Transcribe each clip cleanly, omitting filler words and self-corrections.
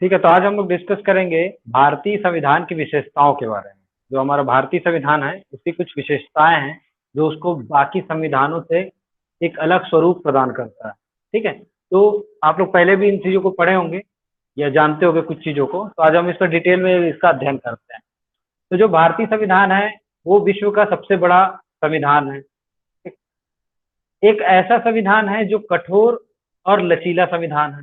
ठीक है, तो आज हम लोग डिस्कस करेंगे भारतीय संविधान की विशेषताओं के बारे में। जो हमारा भारतीय संविधान है उसकी कुछ विशेषताएं हैं जो उसको बाकी संविधानों से एक अलग स्वरूप प्रदान करता है। ठीक है, तो आप लोग पहले भी इन चीजों को पढ़े होंगे या जानते होंगे कुछ चीजों को, तो आज हम इसका डिटेल में इसका अध्ययन करते हैं। तो जो भारतीय संविधान है वो विश्व का सबसे बड़ा संविधान है। एक ऐसा संविधान है जो कठोर और लचीला संविधान है।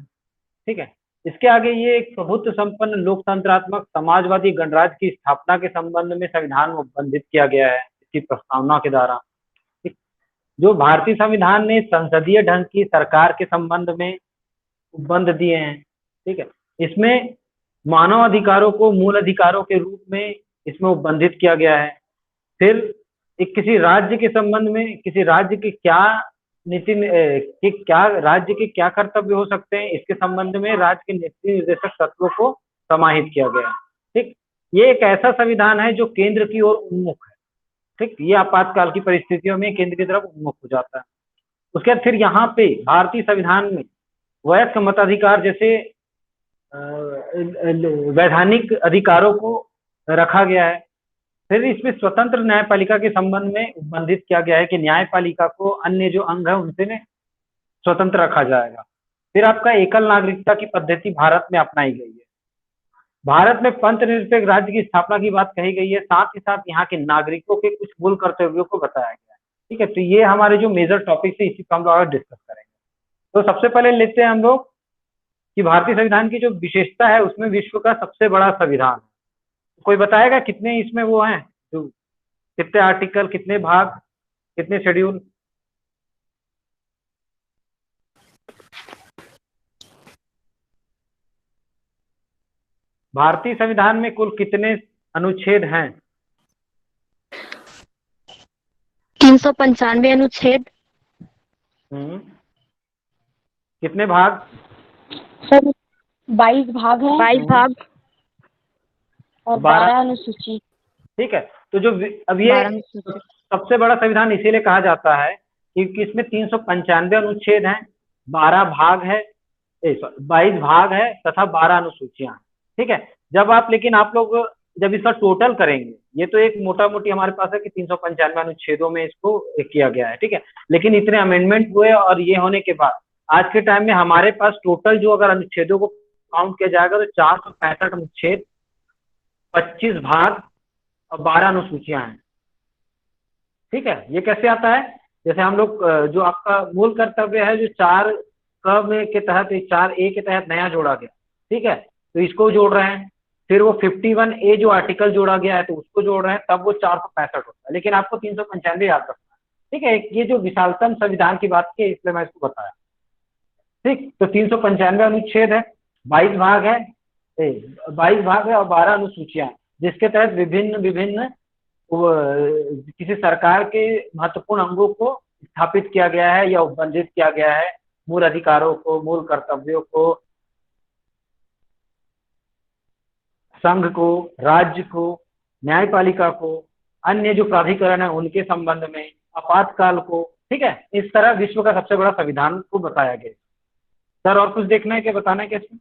ठीक है, इसके आगे ये एक प्रभुत्व संपन्न लोकतंत्रात्मक समाजवादी गणराज्य की स्थापना के संबंध में संविधान में उपबंधित किया गया है इसकी प्रस्तावना के द्वारा। ठीक, जो भारतीय संविधान ने संसदीय ढंग की सरकार के संबंध में उपबंध दिए हैं। ठीक है, इसमें मानव अधिकारों को मूल अधिकारों के रूप में इसमें उपबंधित किया गया है। फिर एक किसी राज्य के संबंध में किसी राज्य के क्या नीति कि क्या राज्य के क्या कर्तव्य हो सकते हैं इसके संबंध में राज्य के नीति निर्देशक तत्वों को समाहित किया गया है। ठीक, ये एक ऐसा संविधान है जो केंद्र की ओर उन्मुख है। ठीक, ये आपातकाल की परिस्थितियों में केंद्र की तरफ उन्मुख हो जाता है। उसके बाद फिर यहाँ पे भारतीय संविधान में वयस्क मताधिकार जैसे वैधानिक अधिकारों को रखा गया है। फिर इसमें स्वतंत्र न्यायपालिका के संबंध में उपबंधित किया गया है कि न्यायपालिका को अन्य जो अंग है उनसे स्वतंत्र रखा जाएगा। फिर आपका एकल नागरिकता की पद्धति भारत में अपनाई गई है। भारत में पंथ निरपेक्ष राज्य की स्थापना की बात कही गई है, साथ ही साथ यहाँ के नागरिकों के कुछ मूल कर्तव्यों को बताया गया है। ठीक है, तो ये हमारे जो मेजर टॉपिक है इसी पर हम लोग डिस्कस करेंगे। तो सबसे पहले लेते हैं हम लोग कि भारतीय संविधान की जो विशेषता है उसमें विश्व का सबसे बड़ा संविधान है। कोई बताएगा कितने इसमें वो हैं, जो कितने आर्टिकल, कितने भाग, कितने शेड्यूल? भारतीय संविधान में कुल कितने अनुच्छेद हैं? 395 अनुच्छेद। कितने भाग? सर 22 भाग हैं। 22 भाग और 12 अनुसूची। ठीक है, तो जो अब ये सबसे बड़ा संविधान इसीलिए कहा जाता है क्योंकि इसमें 395 अनुच्छेद हैं, 12 भाग है, 22 भाग है तथा 12 अनुसूचियां हैं। ठीक है, जब आप लेकिन आप लोग जब इसका टोटल करेंगे, ये तो एक मोटा मोटी हमारे पास है कि 395 अनुच्छेदों में इसको किया गया है। ठीक है, लेकिन इतने अमेंडमेंट हुए और ये होने के बाद आज के टाइम में हमारे पास टोटल जो अगर अनुच्छेदों को काउंट किया जाएगा तो 465 अनुच्छेद, 25 भाग और 12 अनुसूचियां हैं। ठीक है, ये कैसे आता है? जैसे हम लोग जो आपका मूल कर्तव्य है जो 4 क में के तहत 4A के तहत नया जोड़ा गया। ठीक है, तो इसको जोड़ रहे हैं, फिर वो 51A जो आर्टिकल जोड़ा गया है तो उसको जोड़ रहे हैं, तब वो 465 होता है। लेकिन आपको 395 याद रखना है। ठीक है, ये जो विशालतम संविधान की बात की इसलिए मैं इसको बताया। ठीक, तो 395 अनुच्छेद है, 22 भाग है, 22 भाग है और 12 अनुसूचियां, जिसके तहत विभिन्न विभिन्न किसी सरकार के महत्वपूर्ण अंगों को स्थापित किया गया है या उपबंधित किया गया है, मूल अधिकारों को, मूल कर्तव्यों को, संघ को, राज्य को, न्यायपालिका को, अन्य जो प्राधिकरण है उनके संबंध में, आपातकाल को। ठीक है, इस तरह विश्व का सबसे बड़ा संविधान को बताया गया। सर और कुछ देखना है क्या, बताना है कैसे?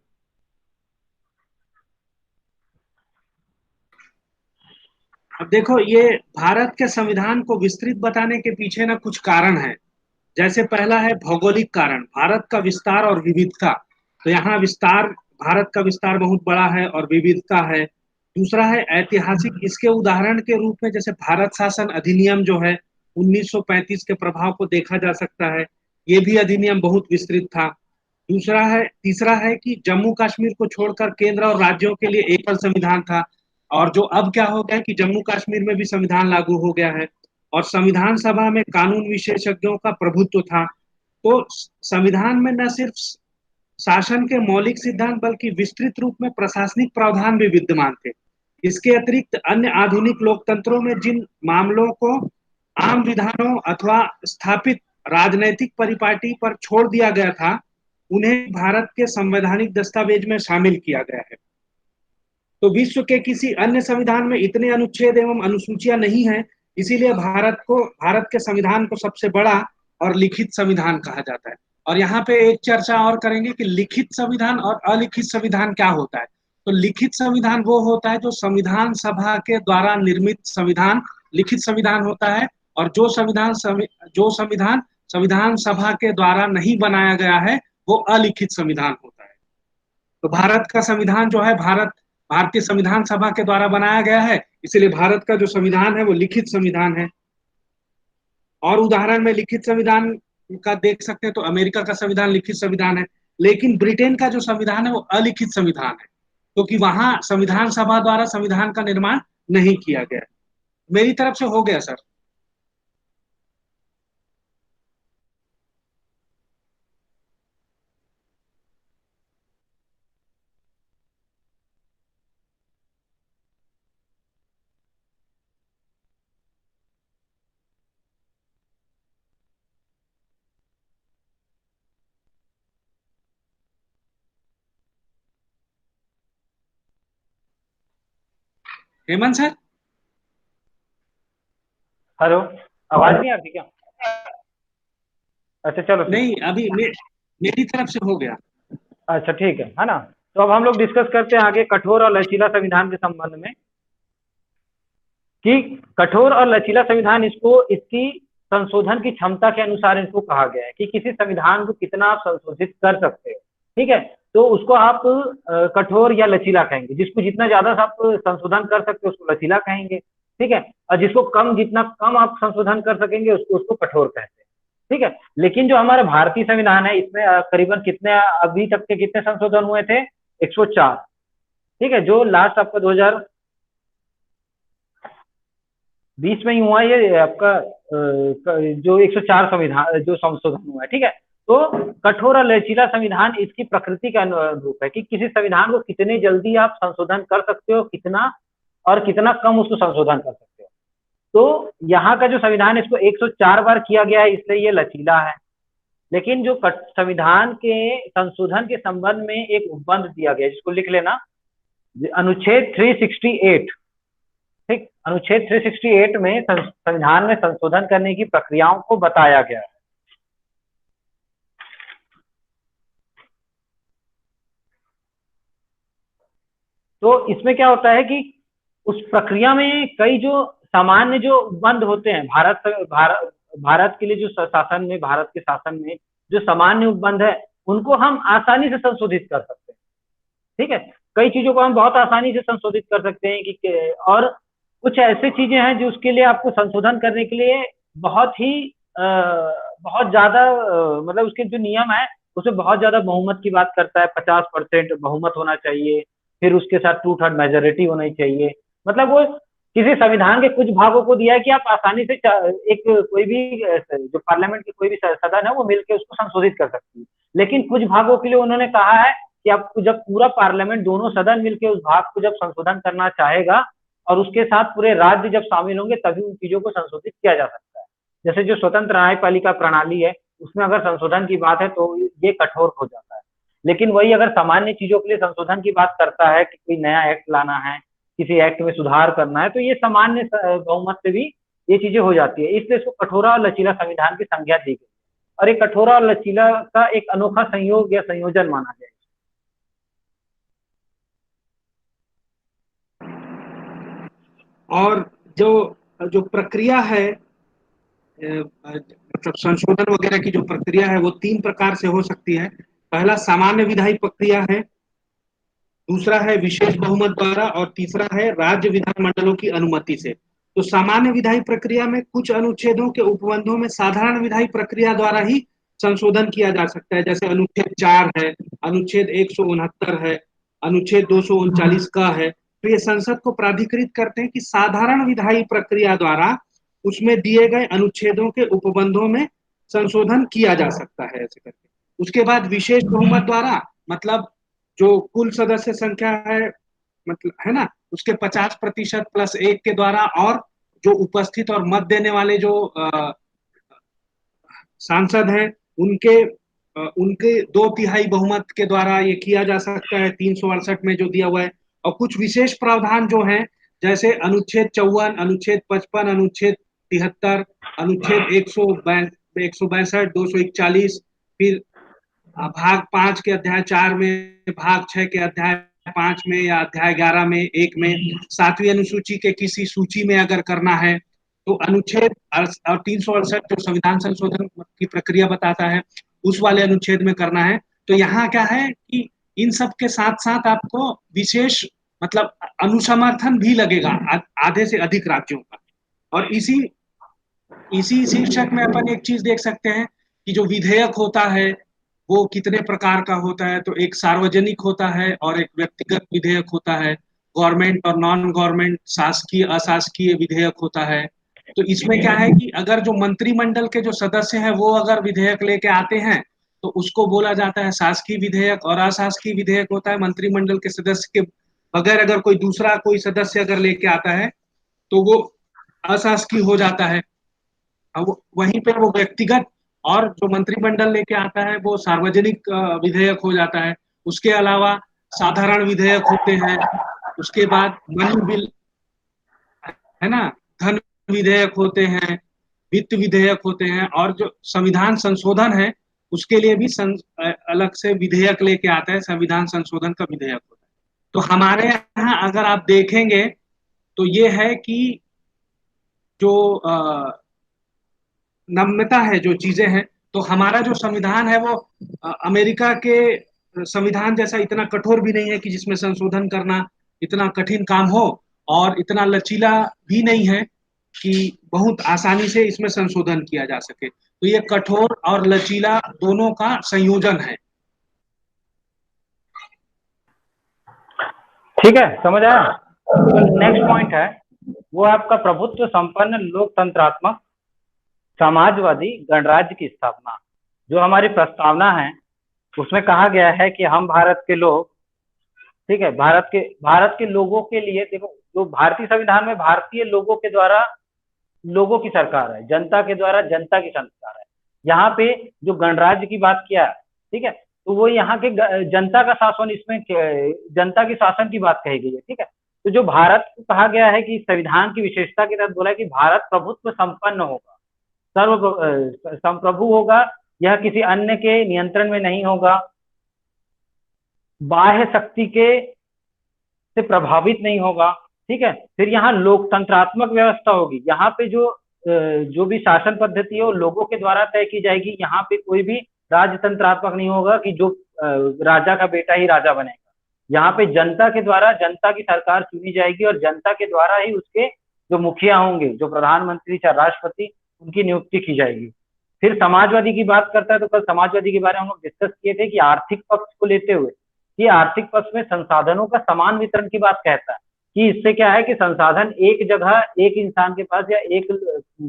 अब देखो, ये भारत के संविधान को विस्तृत बताने के पीछे ना कुछ कारण है। जैसे पहला है भौगोलिक कारण, भारत का विस्तार और विविधता। तो यहाँ विस्तार, भारत का विस्तार बहुत बड़ा है और विविधता है। दूसरा है ऐतिहासिक, इसके उदाहरण के रूप में जैसे भारत शासन अधिनियम जो है 1935 के प्रभाव को देखा जा सकता है। ये भी अधिनियम बहुत विस्तृत था। तीसरा है कि जम्मू कश्मीर को छोड़कर केंद्र और राज्यों के लिए एकल संविधान था, और जो अब क्या हो गया कि जम्मू कश्मीर में भी संविधान लागू हो गया है। और संविधान सभा में कानून विशेषज्ञों का प्रभुत्व था। तो संविधान में न सिर्फ शासन के मौलिक सिद्धांत बल्कि विस्तृत रूप में प्रशासनिक प्रावधान भी विद्यमान थे। इसके अतिरिक्त अन्य आधुनिक लोकतंत्रों में जिन मामलों को आम विधानों अथवा स्थापित राजनैतिक परिपाटी पर छोड़ दिया गया था, उन्हें भारत के संवैधानिक दस्तावेज में शामिल किया गया है। तो विश्व के किसी अन्य संविधान में इतने अनुच्छेद एवं अनुसूचियां नहीं है, इसीलिए भारत के संविधान को सबसे बड़ा और लिखित संविधान कहा जाता है। और यहाँ पे एक चर्चा और करेंगे कि लिखित संविधान और अलिखित संविधान क्या होता है। तो लिखित संविधान वो होता है जो संविधान सभा के द्वारा निर्मित संविधान लिखित संविधान होता है, और जो संविधान संविधान सभा के द्वारा नहीं बनाया गया है वो अलिखित संविधान होता है। तो भारत का संविधान जो है भारतीय संविधान सभा के द्वारा बनाया गया है, इसीलिए भारत का जो संविधान है वो लिखित संविधान है। और उदाहरण में लिखित संविधान का देख सकते हैं तो अमेरिका का संविधान लिखित संविधान है, लेकिन ब्रिटेन का जो संविधान है वो अलिखित संविधान है, क्योंकि वहां संविधान सभा द्वारा संविधान का निर्माण नहीं किया गया। मेरी तरफ से हो गया सर। हेमंत सर। हेलो, आवाज नहीं आती क्या? अच्छा चलो ठीक। नहीं, अभी मेरी तरफ से हो गया। अच्छा ठीक है ना। तो अब हम लोग डिस्कस करते हैं आगे कठोर और लचीला संविधान के संबंध में, कि कठोर और लचीला संविधान इसको इसकी संशोधन की क्षमता के अनुसार इसको कहा गया है कि किसी संविधान को कितना आप संशोधित कर सकते हो। ठीक है, तो उसको आप कठोर या लचीला कहेंगे। जिसको जितना ज्यादा आप संशोधन कर सकते हो उसको लचीला कहेंगे। ठीक है, और जिसको जितना कम आप संशोधन कर सकेंगे उसको उसको कठोर कहते हैं। ठीक है, लेकिन जो हमारा भारतीय संविधान है इसमें करीबन कितने अभी तक के कितने संशोधन हुए थे? 104। ठीक है, जो लास्ट आपका 2020 में ही हुआ ये आपका जो 104 संविधान जो संशोधन हुआ है। ठीक है, तो कठोर और लचीला संविधान इसकी प्रकृति का अनुरूप है कि किसी संविधान को कितने जल्दी आप संशोधन कर सकते हो, कितना और कितना कम उसको संशोधन कर सकते हो। तो यहाँ का जो संविधान इसको 104 बार किया गया है, इसलिए ये लचीला है। लेकिन जो संविधान के संशोधन के संबंध में एक उपबंध दिया गया है, जिसको लिख लेना, अनुच्छेद 368। ठीक, अनुच्छेद 368 में संविधान में संशोधन करने की प्रक्रियाओं को बताया गया है। तो इसमें क्या होता है कि उस प्रक्रिया में कई जो सामान्य जो उपबंध होते हैं भारत के लिए, जो शासन में भारत के शासन में जो सामान्य उपबंध है उनको हम आसानी से संशोधित कर सकते हैं। ठीक है, कई चीजों को हम बहुत आसानी से संशोधित कर सकते हैं कि और कुछ ऐसी चीजें हैं जो उसके लिए आपको संशोधन करने के लिए बहुत ज्यादा मतलब उसके जो नियम है उसमें बहुत ज्यादा बहुमत की बात करता है। 50% बहुमत होना चाहिए, फिर उसके साथ 2/3 मेजोरिटी होनी चाहिए। मतलब वो किसी संविधान के कुछ भागों को दिया है कि आप आसानी से एक कोई भी जो पार्लियामेंट की कोई भी सदन है वो मिलकर उसको संशोधित कर सकती है। लेकिन कुछ भागों के लिए उन्होंने कहा है कि आपको जब पूरा पार्लियामेंट दोनों सदन मिलकर उस भाग को जब संशोधन करना चाहेगा और उसके साथ पूरे राज्य जब शामिल होंगे तभी उन चीजों को संशोधित किया जा सकता है। जैसे जो स्वतंत्र न्यायपालिका प्रणाली है उसमें अगर संशोधन की बात है तो ये कठोर हो जाता है। लेकिन वही अगर सामान्य चीजों के लिए संशोधन की बात करता है कि कोई नया एक्ट लाना है, किसी एक्ट में सुधार करना है, तो ये सामान्य बहुमत से भी ये चीजें हो जाती है। इसलिए इसको कठोरा और लचीला संविधान की संज्ञा दी गई और एक कठोरा और लचीला का एक अनोखा संयोग या संयोजन माना गया। और जो प्रक्रिया है, मतलब संशोधन वगैरह की जो प्रक्रिया है वो 3 प्रकार से हो सकती है। पहला सामान्य विधायी प्रक्रिया है, दूसरा है विशेष बहुमत द्वारा, और तीसरा है राज्य विधानमंडलों की अनुमति से। तो सामान्य विधायी प्रक्रिया में कुछ अनुच्छेदों के उपबंधों में साधारण विधायी प्रक्रिया द्वारा ही संशोधन किया जा सकता है। जैसे अनुच्छेद 4 है, अनुच्छेद 169 है, अनुच्छेद 239 का है। तो ये संसद को प्राधिकृत करते हैं कि साधारण विधायी प्रक्रिया द्वारा उसमें दिए गए अनुच्छेदों के उपबंधों में संशोधन किया जा सकता है ऐसे करके। उसके बाद विशेष बहुमत द्वारा, मतलब जो कुल सदस्य संख्या है, मतलब है ना, उसके 50% प्लस 1 के द्वारा, और जो उपस्थित और मत देने वाले जो सांसद हैं उनके 2/3 बहुमत के द्वारा ये किया जा सकता है, 368 में जो दिया हुआ है। और कुछ विशेष प्रावधान जो हैं, जैसे अनुच्छेद 54, अनुच्छेद 55, अनुच्छेद 73, अनुच्छेद 162, 241, फिर भाग 5 के अध्याय 4 में, भाग 6 के अध्याय 5 में, या अध्याय 11 में, 1 में, 7वीं अनुसूची के किसी सूची में अगर करना है तो अनुच्छेद और 368 जो संविधान संशोधन की प्रक्रिया बताता है उस वाले अनुच्छेद में करना है। तो यहाँ क्या है कि इन सब के साथ साथ आपको विशेष मतलब अनुसमर्थन भी लगेगा आधे से अधिक राज्यों का। और इसी इसी शीर्षक में अपन एक चीज देख सकते हैं कि जो विधेयक होता है वो कितने प्रकार का होता है। तो एक सार्वजनिक होता है और एक व्यक्तिगत विधेयक होता है, गवर्नमेंट और नॉन गवर्नमेंट, शासकीय अशासकीय विधेयक होता है। तो इसमें क्या है कि अगर जो मंत्रिमंडल के जो सदस्य हैं वो अगर विधेयक लेके आते हैं तो उसको बोला जाता है शासकीय विधेयक, और अशासकीय विधेयक होता है मंत्रिमंडल के सदस्य के बगैर अगर कोई दूसरा कोई सदस्य अगर लेके आता है तो वो अशासकीय हो जाता है। अब वहीं पे वो व्यक्तिगत और जो मंत्रिमंडल लेके आता है वो सार्वजनिक विधेयक हो जाता है। उसके अलावा साधारण विधेयक होते हैं, उसके बाद मनी बिल, है ना, धन विधेयक होते हैं, वित्त विधेयक होते हैं, और जो संविधान संशोधन है उसके लिए भी अलग से विधेयक लेके आता है, संविधान संशोधन का विधेयक होता है। तो हमारे यहाँ अगर आप देखेंगे तो ये है कि जो नम्यता है, जो चीजें हैं, तो हमारा जो संविधान है वो अमेरिका के संविधान जैसा इतना कठोर भी नहीं है कि जिसमें संशोधन करना इतना कठिन काम हो, और इतना लचीला भी नहीं है कि बहुत आसानी से इसमें संशोधन किया जा सके। तो ये कठोर और लचीला दोनों का संयोजन है। ठीक है, समझ आया। तो नेक्स्ट पॉइंट है वो आपका प्रभुत्व संपन्न लोकतंत्रात्मक समाजवादी गणराज्य की स्थापना। जो हमारी प्रस्तावना है उसमें कहा गया है कि हम भारत के लोग, ठीक है, भारत के लोगों के लिए, देखो जो भारतीय संविधान में भारतीय लोगों के द्वारा लोगों की सरकार है, जनता के द्वारा जनता की सरकार है। यहाँ पे जो गणराज्य की बात किया, ठीक है, तो वो यहाँ के जनता का शासन, इसमें जनता के शासन की बात कही गई है। ठीक है, तो जो भारत को कहा गया है कि संविधान की विशेषता के तहत बोला है कि भारत प्रभुत्व संपन्न होगा, सर्व संप्रभु होगा, यह किसी अन्य के नियंत्रण में नहीं होगा, बाह्य शक्ति के से प्रभावित नहीं होगा। ठीक है, फिर यहाँ लोकतंत्रात्मक व्यवस्था होगी। यहाँ पे जो भी शासन पद्धति है वो लोगों के द्वारा तय की जाएगी। यहाँ पे कोई भी राजतंत्रात्मक नहीं होगा कि जो राजा का बेटा ही राजा बनेगा। यहाँ पे जनता के द्वारा जनता की सरकार चुनी जाएगी और जनता के द्वारा ही उसके जो मुखिया होंगे, जो प्रधानमंत्री चाहे राष्ट्रपति, उनकी नियुक्ति की जाएगी। फिर समाजवादी की बात करता है तो कल समाजवादी के बारे में हम लोग डिस्कस किए थे कि आर्थिक पक्ष को लेते हुए ये आर्थिक पक्ष में संसाधनों का समान वितरण की बात कहता है कि इससे क्या है कि संसाधन एक जगह एक इंसान के पास या एक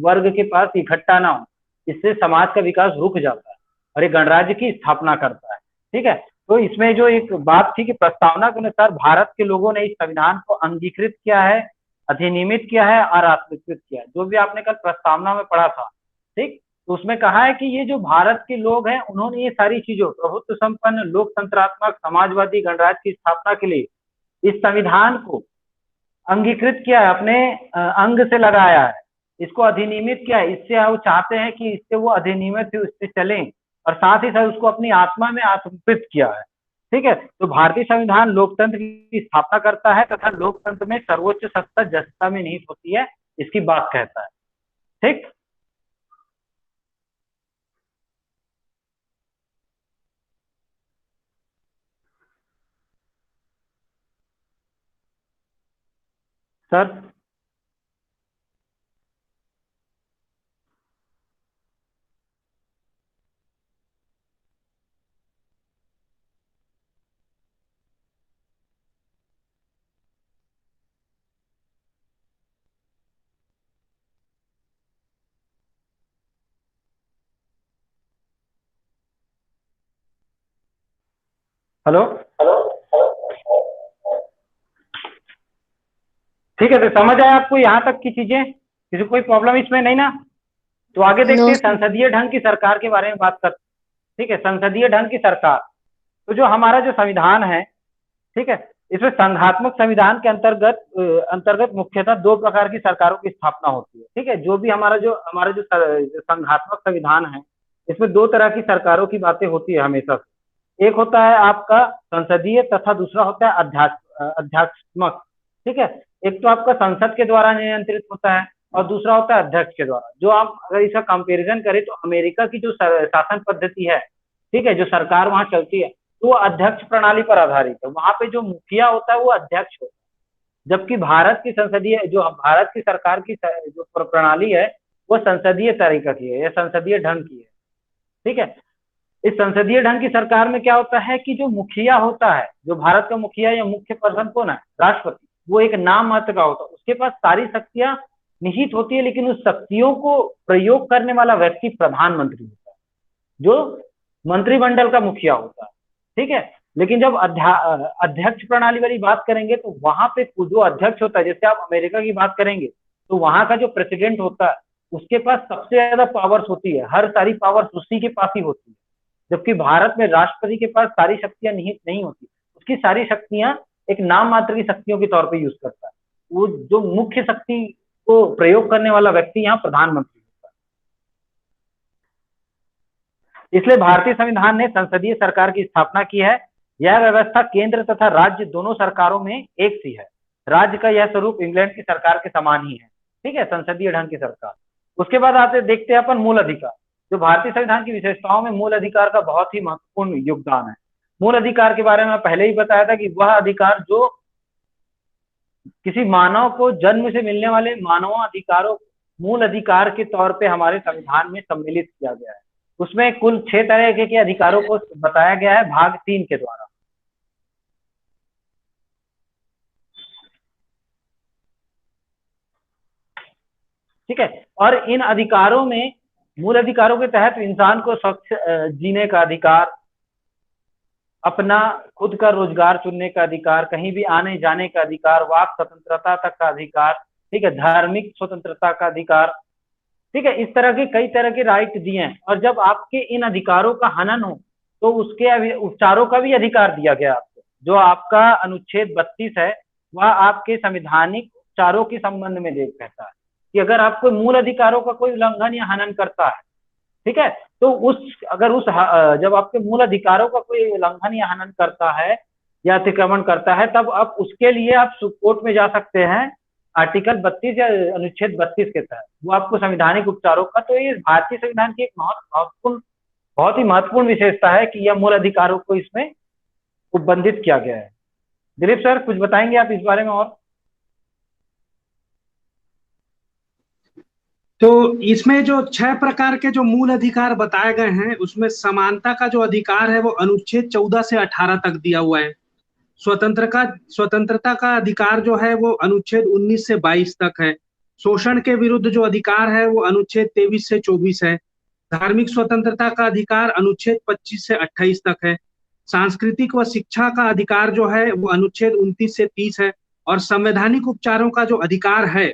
वर्ग के पास इकट्ठा ना हो, इससे समाज का विकास रुक जाता है और ये गणराज्य की स्थापना करता है। ठीक है, तो इसमें जो एक बात थी कि प्रस्तावना के अनुसार भारत के लोगों ने इस संविधान को अंगीकृत किया है, अधिनियमित किया है और आत्मकृत किया है। जो भी आपने कल प्रस्तावना में पढ़ा था, ठीक, तो उसमें कहा है कि ये जो भारत के लोग हैं उन्होंने ये सारी चीजों, प्रभुत्व संपन्न लोकतंत्रात्मक समाजवादी गणराज्य की स्थापना के लिए इस संविधान को अंगीकृत किया है, अपने अंग से लगाया है, इसको अधिनियमित किया है। इससे वो चाहते हैं कि इससे वो अधिनियमित उससे चलें और साथ ही साथ उसको अपनी आत्मा में आत्मकृत किया है। ठीक है, तो भारतीय संविधान लोकतंत्र की स्थापना करता है तथा लोकतंत्र में सर्वोच्च सत्ता जनता में निहित होती है, इसकी बात कहता है। ठीक, सर। हेलो, ठीक है, तो समझ आया आपको यहाँ तक की चीजें? किसी कोई प्रॉब्लम इसमें नहीं ना? तो आगे देखते हैं संसदीय ढंग की सरकार के बारे में बात करते हैं। ठीक है, संसदीय ढंग की सरकार, तो जो हमारा जो संविधान है, ठीक है, इसमें संघात्मक संविधान के अंतर्गत मुख्यतः दो प्रकार की सरकारों की स्थापना होती है। ठीक है, जो भी हमारा जो संघात्मक संविधान है, इसमें दो तरह की सरकारों की बातें होती है हमेशा से। एक होता है आपका संसदीय तथा दूसरा होता है अध्यात्मक। ठीक है, एक तो आपका संसद के द्वारा नियंत्रित होता है और दूसरा होता है अध्यक्ष के द्वारा। जो आप अगर इसका कंपैरिजन करें तो अमेरिका की जो शासन पद्धति है, ठीक है, जो सरकार वहां चलती है, तो वो अध्यक्ष प्रणाली पर आधारित है। वहां पे जो मुखिया होता है वो अध्यक्ष होता है, जबकि भारत की संसदीय जो भारत की सरकार की जो प्रणाली है वो संसदीय तरीका की है या संसदीय ढंग की है। ठीक है, इस संसदीय ढंग की सरकार में क्या होता है कि जो मुखिया होता है, जो भारत का मुखिया या मुख्य पर्सन कौन है, राष्ट्रपति, वो एक नाम मात्र का होता है। उसके पास सारी शक्तियां निहित होती है, लेकिन उस शक्तियों को प्रयोग करने वाला व्यक्ति प्रधानमंत्री होता है, जो मंत्रिमंडल का मुखिया होता है। ठीक है, लेकिन जब अध्यक्ष प्रणाली वाली बात करेंगे तो वहां पे जो अध्यक्ष होता है, जैसे आप अमेरिका की बात करेंगे तो वहां का जो प्रेसिडेंट होता है उसके पास सबसे ज्यादा पावर्स होती है, हर सारी पावर्स उसी के पास ही होती है। जबकि भारत में राष्ट्रपति के पास सारी शक्तियां निहित नहीं होती, उसकी सारी शक्तियां एक नाम मात्र की शक्तियों के तौर पे यूज करता है। वो जो मुख्य शक्ति को प्रयोग करने वाला व्यक्ति यहाँ प्रधानमंत्री होता है। इसलिए भारतीय संविधान ने संसदीय सरकार की स्थापना की है। यह व्यवस्था केंद्र तथा राज्य दोनों सरकारों में एक सी है। राज्य का यह स्वरूप इंग्लैंड की सरकार के समान ही है। ठीक है, संसदीय ढंग की सरकार। उसके बाद आते देखते हैं अपन मूल अधिकार। जो भारतीय संविधान की विशेषताओं में मूल अधिकार का बहुत ही महत्वपूर्ण योगदान है। मूल अधिकार के बारे में पहले ही बताया था कि वह अधिकार जो किसी मानव को जन्म से मिलने वाले मानव अधिकारों मूल अधिकार के तौर पे हमारे संविधान में सम्मिलित किया गया है। उसमें कुल 6 तरह के अधिकारों को बताया गया है भाग 3 के द्वारा। ठीक है, और इन अधिकारों में मूल अधिकारों के तहत इंसान को स्वच्छ जीने का अधिकार, अपना खुद का रोजगार चुनने का अधिकार, कहीं भी आने जाने का अधिकार, वाक स्वतंत्रता तक का अधिकार, ठीक है, धार्मिक स्वतंत्रता का अधिकार, ठीक है, इस तरह के कई तरह के राइट दिए हैं। और जब आपके इन अधिकारों का हनन हो तो उसके उपचारों का भी अधिकार दिया गया आपको। जो आपका अनुच्छेद 32 है वह आपके संवैधानिक उपचारों के संबंध में देख कहता है कि अगर आपको मूल अधिकारों का कोई उल्लंघन या हनन करता है, ठीक है, तो जब आपके मूल अधिकारों का कोई उल्लंघन या हनन करता है या अतिक्रमण करता है, तब आप उसके लिए आप कोर्ट में जा सकते हैं आर्टिकल 32 या अनुच्छेद 32 के तहत। वो आपको संवैधानिक उपचारों का, तो ये भारतीय संविधान की एक बहुत ही महत्वपूर्ण विशेषता है कि यह मूल अधिकारों को इसमें उपबंधित किया गया है। दिलीप सर कुछ बताएंगे आप इस बारे में और? तो इसमें जो 6 प्रकार के जो मूल अधिकार बताए गए हैं उसमें समानता का जो अधिकार है वो अनुच्छेद 14 से 18 तक दिया हुआ है। स्वतंत्रता का अधिकार जो है वो अनुच्छेद 19 से 22 तक है। शोषण के विरुद्ध जो अधिकार है वो अनुच्छेद 23 से 24 है। धार्मिक स्वतंत्रता का अधिकार अनुच्छेद 25 से 28 तक है। सांस्कृतिक व शिक्षा का अधिकार जो है वो अनुच्छेद 29 से 30 है। और संवैधानिक उपचारों का जो अधिकार है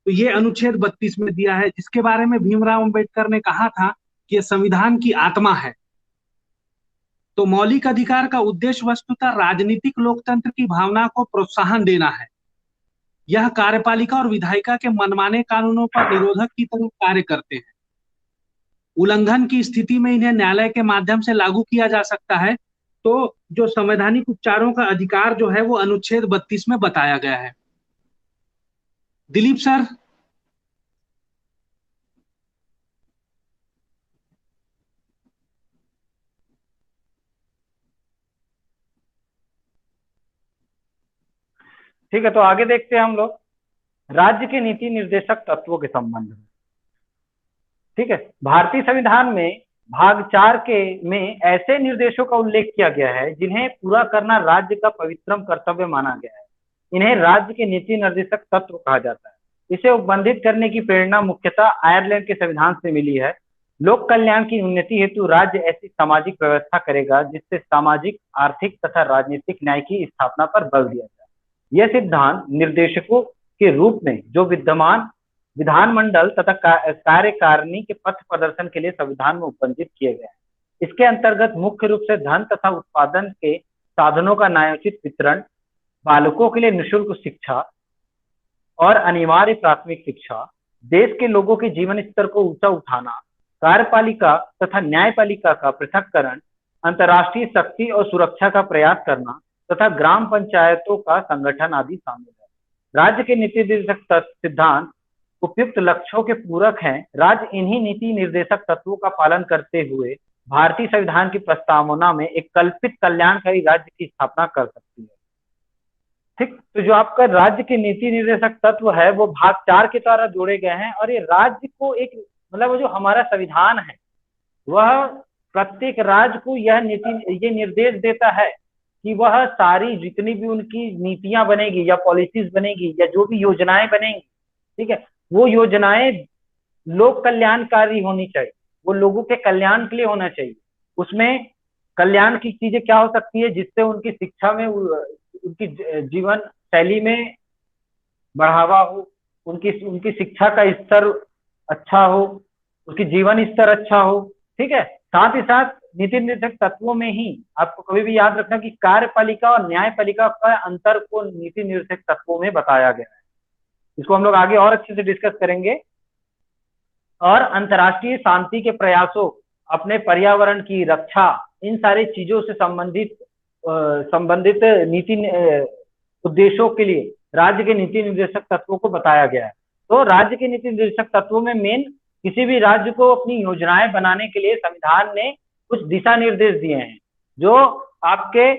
तो ये अनुच्छेद 32 में दिया है, जिसके बारे में भीमराव अंबेडकर ने कहा था कि ये संविधान की आत्मा है। तो मौलिक अधिकार का उद्देश्य वस्तुतः राजनीतिक लोकतंत्र की भावना को प्रोत्साहन देना है। यह कार्यपालिका और विधायिका के मनमाने कानूनों पर निरोधक की तरह कार्य करते हैं। उल्लंघन की स्थिति में इन्हें न्यायालय के माध्यम से लागू किया जा सकता है। तो जो संवैधानिक उपचारों का अधिकार जो है वो अनुच्छेद 32 में बताया गया है। दिलीप सर। ठीक है, तो आगे देखते हैं हम लोग राज्य के नीति निर्देशक तत्वों के संबंध में। ठीक है, भारतीय संविधान में भाग 4 में ऐसे निर्देशों का उल्लेख किया गया है जिन्हें पूरा करना राज्य का पवित्रम कर्तव्य माना गया है। इन्हें राज्य के नीति निर्देशक तत्व कहा जाता है। इसे उपबंधित करने की प्रेरणा मुख्यतः आयरलैंड के संविधान से मिली है। लोक कल्याण की उन्नति हेतु राज्य ऐसी सामाजिक व्यवस्था करेगा जिससे सामाजिक, आर्थिक तथा राजनीतिक न्याय की स्थापना पर बल दिया जाए। यह सिद्धांत निर्देशकों के रूप में जो विद्यमान विधानमंडल तथा कार्यकारिणी के पथ प्रदर्शन के लिए संविधान में उपबंधित किए गए हैं। इसके अंतर्गत मुख्य रूप से धन तथा उत्पादन के साधनों का न्यायोचित वितरण, बालकों के लिए निःशुल्क शिक्षा और अनिवार्य प्राथमिक शिक्षा, देश के लोगों के जीवन स्तर को ऊंचा उठाना, कार्यपालिका तथा न्यायपालिका का पृथक्करण, अंतर्राष्ट्रीय शक्ति और सुरक्षा का प्रयास करना तथा ग्राम पंचायतों का संगठन आदि शामिल है। राज्य के नीति निर्देशक सिद्धांत उपयुक्त लक्ष्यों के पूरक हैं। राज्य इन्हीं नीति निर्देशक तत्वों का पालन करते हुए भारतीय संविधान की प्रस्तावना में एक कल्पित कल्याणकारी राज्य की स्थापना कर सकती है। ठीक, तो जो आपका राज्य के नीति निर्देशक तत्व है वो भाग 4 के द्वारा जोड़े गए हैं, और ये राज्य को एक मतलब जो हमारा संविधान है वह प्रत्येक राज्य को ये निर्देश देता है कि वह सारी जितनी भी उनकी नीतियां बनेगी या पॉलिसीज बनेगी या जो भी योजनाएं बनेंगी, ठीक है, वो योजनाएं लोक कल्याणकारी होनी चाहिए, वो लोगों के कल्याण के लिए होना चाहिए। उसमें कल्याण की चीजें क्या हो सकती है, जिससे उनकी शिक्षा में, उनकी जीवन शैली में बढ़ावा हो, उनकी शिक्षा का स्तर अच्छा हो, उसकी जीवन स्तर अच्छा हो। ठीक है, साथ ही साथ नीति निर्देशक तत्वों में ही आपको कभी भी याद रखना कि कार्यपालिका और न्यायपालिका का अंतर को नीति निर्देशक तत्वों में बताया गया है। इसको हम लोग आगे और अच्छे से डिस्कस करेंगे। और अंतर्राष्ट्रीय शांति के प्रयासों, अपने पर्यावरण की रक्षा, इन सारी चीजों से संबंधित नीति उद्देश्यों के लिए राज्य के नीति निर्देशक तत्वों को बताया गया है। तो राज्य के नीति निर्देशक तत्वों में मेन किसी भी राज्य को अपनी योजनाएं बनाने के लिए संविधान ने कुछ दिशा निर्देश दिए हैं, जो आपके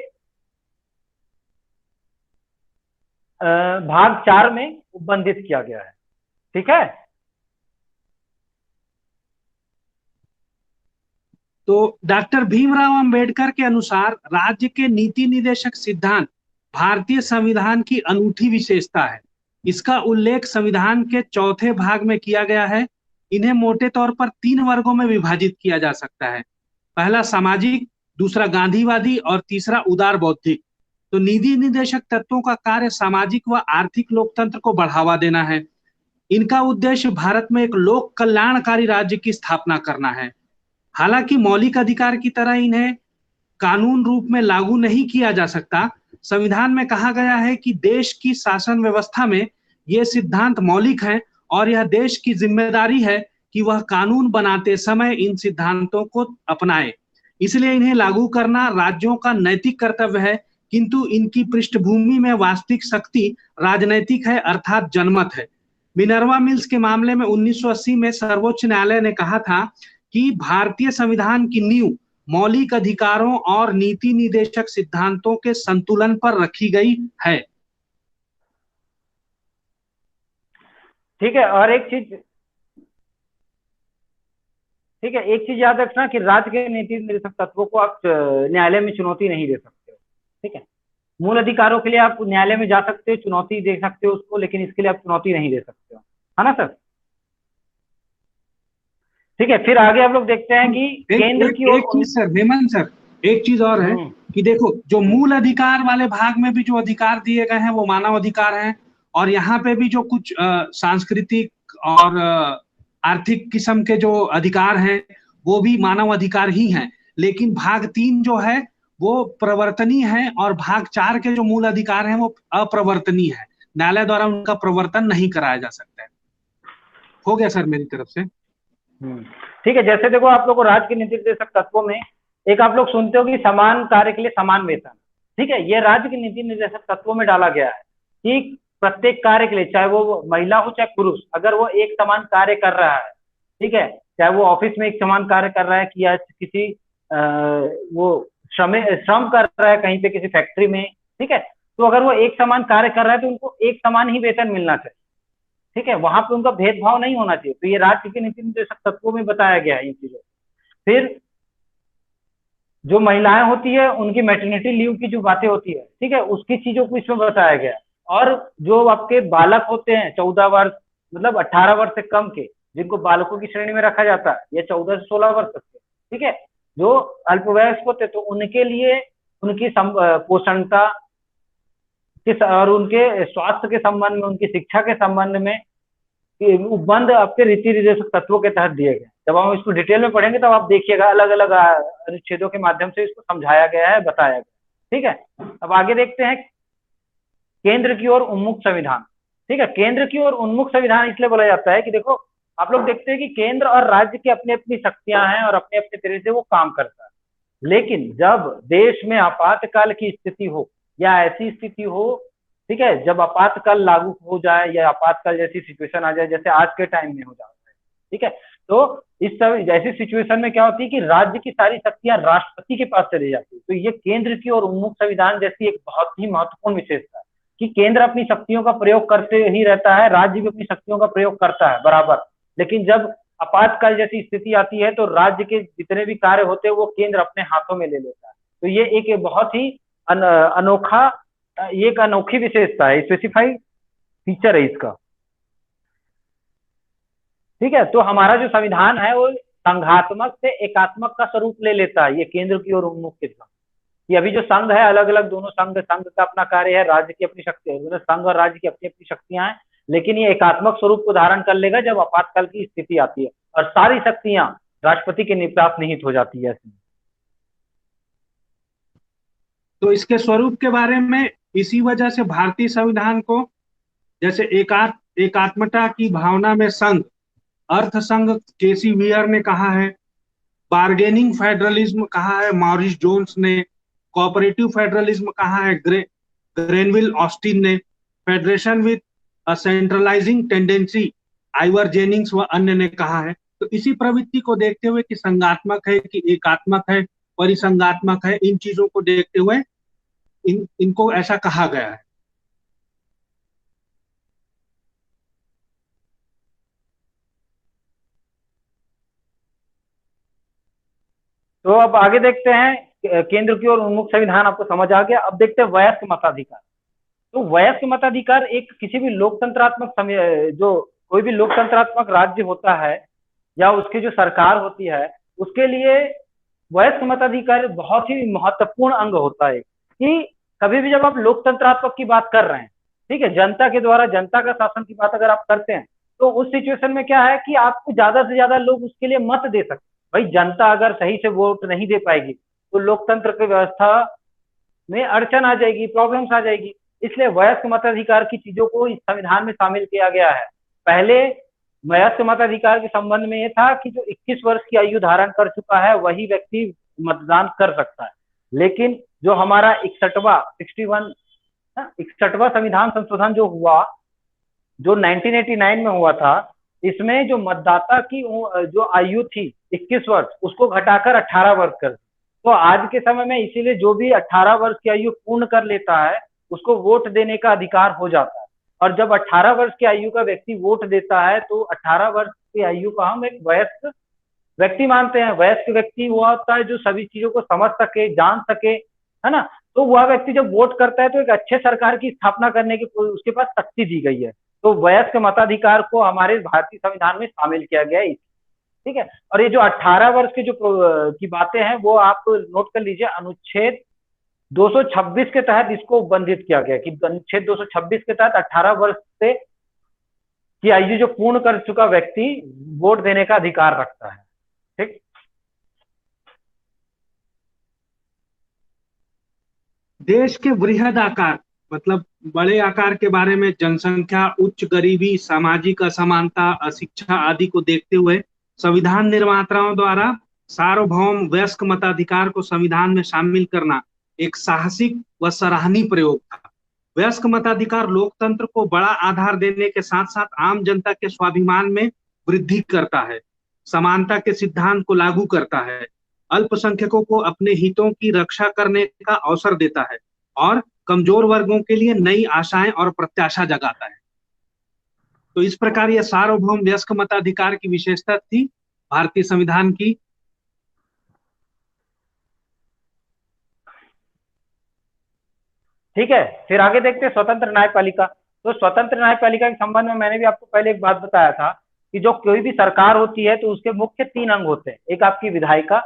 भाग 4 में उपबंधित किया गया है। ठीक है, तो डॉक्टर भीमराव अंबेडकर के अनुसार राज्य के नीति निर्देशक सिद्धांत भारतीय संविधान की अनूठी विशेषता है। इसका उल्लेख संविधान के 4थे भाग में किया गया है। इन्हें मोटे तौर पर 3 वर्गों में विभाजित किया जा सकता है। पहला सामाजिक, दूसरा गांधीवादी और तीसरा उदार बौद्धिक। तो नीति निर्देशक तत्वों का कार्य सामाजिक व आर्थिक लोकतंत्र को बढ़ावा देना है। इनका उद्देश्य भारत में एक लोक कल्याणकारी राज्य की स्थापना करना है। हालांकि मौलिक अधिकार की तरह इन्हें कानून रूप में लागू नहीं किया जा सकता। संविधान में कहा गया है कि देश की शासन व्यवस्था में ये सिद्धांत मौलिक हैं और यह देश की जिम्मेदारी है कि वह कानून बनाते समय इन सिद्धांतों को अपनाए। इसलिए इन्हें लागू करना राज्यों का नैतिक कर्तव्य है, किंतु इनकी पृष्ठभूमि में वास्तविक शक्ति राजनैतिक है, अर्थात जनमत है। मिनर्वा मिल्स के मामले में 1980 में सर्वोच्च न्यायालय ने कहा था कि भारतीय संविधान की नींव मौलिक अधिकारों और नीति निर्देशक सिद्धांतों के संतुलन पर रखी गई है। ठीक है, और एक चीज याद रखना कि राज्य के नीति निर्देशक तत्वों को आप न्यायालय में चुनौती नहीं दे सकते हो। ठीक है, मूल अधिकारों के लिए आप न्यायालय में जा सकते हो, चुनौती दे सकते हो उसको, लेकिन इसके लिए आप चुनौती नहीं दे सकते हो, है ना सर? ठीक है, फिर आगे हम लोग देखते हैं कि केंद्र की ओर। एक चीज सर, हेमंत सर, एक चीज और है कि देखो, जो मूल अधिकार वाले भाग में भी जो अधिकार दिए गए हैं वो मानव अधिकार हैं, और यहाँ पे भी जो कुछ सांस्कृतिक और आर्थिक किस्म के जो अधिकार हैं वो भी मानव अधिकार ही हैं। लेकिन भाग 3 जो है वो प्रवर्तनीय है, और भाग 4 के जो मूल अधिकार हैं वो अप्रवर्तनीय है। न्यायालय द्वारा उनका प्रवर्तन नहीं कराया जा सकता है। हो गया सर मेरी तरफ से। ठीक है, जैसे देखो आप लोग को राज्य के नीति निर्देशक तत्वों में एक आप लोग सुनते हो कि समान कार्य के लिए समान वेतन। ठीक है, ये राज्य के नीति निर्देशक तत्वों में डाला गया है कि प्रत्येक कार्य के लिए, चाहे वो महिला हो चाहे पुरुष, अगर वो एक समान कार्य कर रहा है, ठीक है, चाहे वो ऑफिस में एक समान कार्य कर रहा है कि या किसी वो श्रम कर रहा है कहीं पे किसी फैक्ट्री में, ठीक है, तो अगर वो एक समान कार्य कर रहा है तो उनको एक समान ही वेतन मिलना चाहिए। ठीक है, वहां पे उनका भेदभाव नहीं होना चाहिए। तो ये राज्य के नीति निर्देशक तत्वों में बताया गया है इन चीजों। फिर जो महिलाएं होती है उनकी मैटरनिटी लीव की जो बातें होती है, ठीक है, उसकी चीजों को इसमें बताया गया है। और जो आपके बालक होते हैं 14 वर्ष मतलब 18 वर्ष से कम के, जिनको बालकों की श्रेणी में रखा जाता है, या 14 से 16 वर्ष तक के, ठीक है, जो अल्पवयस्क होते तो उनके लिए उनकी पोषणता और उनके स्वास्थ्य के संबंध में, उनकी शिक्षा के संबंध में उपबंध आपके रीति निर्देशक तत्वों के तहत दिए गए। जब हम इसको डिटेल में पढ़ेंगे तब आप देखिएगा अलग अलग अनुच्छेदों के माध्यम से इसको समझाया गया है, बताया गया। ठीक है, अब आगे देखते हैं केंद्र की ओर उन्मुख संविधान। ठीक है, केंद्र की ओर उन्मुख संविधान इसलिए बोला जाता है कि देखो आप लोग देखते हैं कि केंद्र और राज्य की अपनी अपनी शक्तियां हैं और अपने अपने तरह से वो काम करता है। लेकिन जब देश में आपातकाल की स्थिति हो या ऐसी स्थिति हो, ठीक है, जब आपातकाल लागू हो जाए या आपातकाल जैसी सिचुएशन आ जाए जैसे आज के टाइम में हो जाता है, ठीक है, तो इस सब जैसी सिचुएशन में क्या होती है कि राज्य की सारी शक्तियां राष्ट्रपति के पास चली जाती है। तो ये केंद्र की ओर उन्मुख संविधान जैसी एक बहुत ही महत्वपूर्ण विशेषता है कि केंद्र अपनी शक्तियों का प्रयोग करते ही रहता है, राज्य भी अपनी शक्तियों का प्रयोग करता है बराबर, लेकिन जब आपातकाल जैसी स्थिति आती है तो राज्य के जितने भी कार्य होते हैं वो केंद्र अपने हाथों में ले लेता है। तो ये एक बहुत ही अनोखा, ये एक अनोखी विशेषता है, स्पेसिफाइड फीचर है इसका, ठीक है। तो हमारा जो संविधान है वो संघात्मक से एकात्मक का स्वरूप ले लेता है, ये केंद्र की ओर उन्मुख के संघ, कि अभी जो संघ है अलग अलग दोनों संघ का अपना कार्य है, राज्य की अपनी शक्ति है, संघ और राज्य की अपनी अपनी शक्तियां हैं, लेकिन ये एकात्मक स्वरूप को धारण कर लेगा जब आपातकाल की स्थिति आती है और सारी शक्तियां राष्ट्रपति के निपात निहित हो जाती है। तो इसके स्वरूप के बारे में इसी वजह से भारतीय संविधान को जैसे एकात्मता की भावना में संघ, अर्थ संघ केसी वियर ने कहा है, बार्गेनिंग फेडरलिज्म कहा है मॉरिस जोन्स ने, कोऑपरेटिव फेडरलिज्म कहा है ग्रेनविल ऑस्टिन ने, federation with a centralising tendency Ivor Jennings व अन्य ने कहा है। तो इसी प्रवृत्ति को देखते हुए कि संघात्मक है कि एकात्मक है, परिसंघात्मक है, इन चीजों को देखते हुए इनको ऐसा कहा गया है। तो अब आगे देखते हैं, केंद्र की ओर उन्मुख संविधान आपको समझ आ गया। अब देखते हैं वयस्क मताधिकार। तो वयस्क मताधिकार एक किसी भी लोकतंत्रात्मक जो कोई भी लोकतंत्रात्मक राज्य होता है या उसकी जो सरकार होती है उसके लिए वयस्क मताधिकार बहुत ही महत्वपूर्ण अंग होता है कि कभी भी जब आप लोकतंत्रात्मक की बात कर रहे हैं, ठीक है, जनता के द्वारा जनता का शासन की बात अगर आप करते हैं तो उस सिचुएशन में क्या है कि आपको ज्यादा से ज्यादा लोग उसके लिए मत दे सकते। भाई जनता अगर सही से वोट नहीं दे पाएगी तो लोकतंत्र की व्यवस्था में अड़चन आ जाएगी, प्रॉब्लम्स आ जाएगी। इसलिए वयस्क मताधिकार की चीजों को इस संविधान में शामिल किया गया है। पहले वयस्क मताधिकार के संबंध में ये था कि जो 21 वर्ष की आयु धारण कर चुका है वही व्यक्ति मतदान कर सकता है, लेकिन जो हमारा 61वां संविधान संशोधन जो हुआ, जो 1989 में हुआ था, इसमें जो मतदाता की जो आयु थी 21 वर्ष उसको घटाकर 18 वर्ष कर, तो आज के समय में इसीलिए जो भी 18 वर्ष की आयु पूर्ण कर लेता है उसको वोट देने का अधिकार हो जाता है। और जब 18 वर्ष की आयु का व्यक्ति वोट देता है तो 18 वर्ष की आयु का हम एक वयस्क व्यक्ति मानते हैं। वयस्क व्यक्ति वो होता है जो सभी चीजों को समझ सके, जान सके, है ना। तो वह व्यक्ति जब वोट करता है तो एक अच्छे सरकार की स्थापना करने की उसके पास शक्ति दी गई है। तो वयस्क मताधिकार को हमारे भारतीय संविधान में शामिल किया गया है, ठीक है। और ये जो 18 वर्ष की जो की बातें हैं वो आप नोट कर लीजिए, अनुच्छेद 226 के तहत इसको बंधित किया गया कि अनुच्छेद 226 के तहत 18 वर्ष से की आयु जो पूर्ण कर चुका व्यक्ति वोट देने का अधिकार रखता है, ठीक। देश के वृहद आकार मतलब बड़े आकार के बारे में जनसंख्या, उच्च गरीबी, सामाजिक असमानता, अशिक्षा आदि को देखते हुए संविधान निर्माताओं द्वारा सार्वभौम वयस्क मताधिकार को संविधान में शामिल करना एक साहसिक व सराहनीय प्रयोग था। वयस्क मताधिकार लोकतंत्र को बड़ा आधार देने के साथ साथ आम जनता के स्वाभिमान में वृद्धि करता है, समानता के सिद्धांत को लागू करता है, अल्पसंख्यकों को अपने हितों की रक्षा करने का अवसर देता है और कमजोर वर्गों के लिए नई आशाएं और प्रत्याशा जगाता है। तो इस प्रकार यह सार्वभौम वयस्क मताधिकार की विशेषता थी भारतीय संविधान की। ठीक है, फिर आगे देखते हैं स्वतंत्र न्यायपालिका। तो स्वतंत्र न्यायपालिका के संबंध में मैंने भी आपको पहले एक बात बताया था कि जो कोई भी सरकार होती है तो उसके मुख्य 3 अंग होते हैं। एक आपकी विधायिका,